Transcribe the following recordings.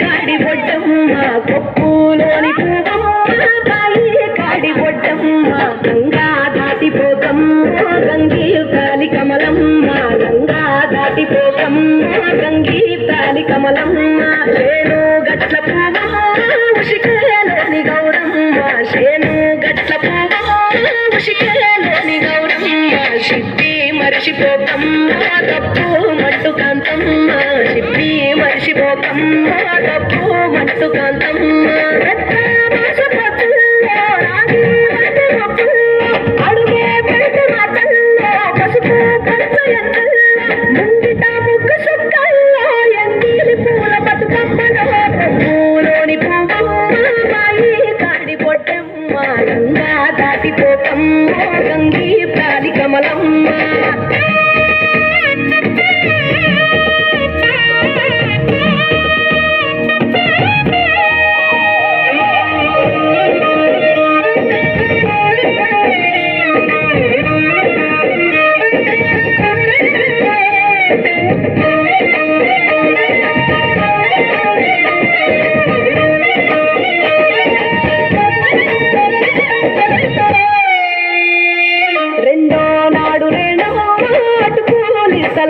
కాడి బొడ్డమ్మ కొప్పులోని పువ్వమ్మ బాయి కాడి బొడ్డమ్మ గంగా దాటిపోకమ్మ గంగి తాలి కమలమ్మ గంగా దాటిపోకమ్మ గంగి తాలి కమలమ్మ శేను గట్ల పువ్వమ్మ ఉషికేలోని గౌరమ్మ శేను గట్ల పువ్వమ్మ ఉషికేలోని గౌరమ్మ సిప్పి మరిచిపోకమ్మ తప్పు మట్టు కాంతమ్మ సిప్పి మరిచిపోకమ్మ తప్పు మట్టు కాంతమ్మ అడుగే పెడితే మాటల్లో పసుపు పచ్చ ముంగిట ముగ్గు సుక్కల్లో ఎంగిలి పూల బతుకమ్మలో పూలోని పువ్వమ్మ బాయి కాడి పొట్టమ్మ గంగా దాటిపోకమ్మ గంగి ప్రాలి కమలమ్మ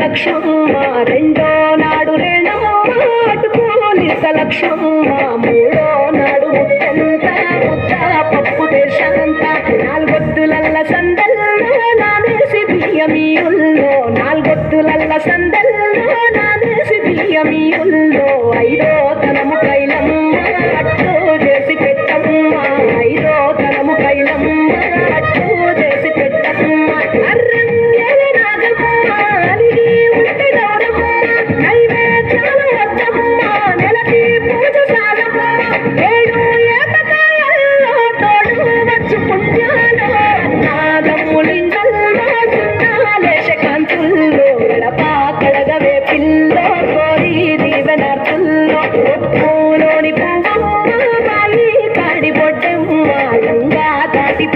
లక్ష్మమ్మ రెండో నాడు అటుకోలి లక్ష్మమ్మ మూడో నాడు ముట్టంత ముద్ద పప్పు దేశంత నాలుగొద్దులల్ల సందల్లో నానేసి బియ్యమీయుల్లో నాలుగొద్దులల్ల సందల్లో నానేసి బియ్యమీయుల్లో ఐదో తనము కైలమ్మ అట్టు చేసి పెట్టమ్మ ఐదో తనము కైలమ్మ అట్టు చేసి పెట్టమ్మ పిల్లో కోరి దీవెనర్తుల్లో పూలోని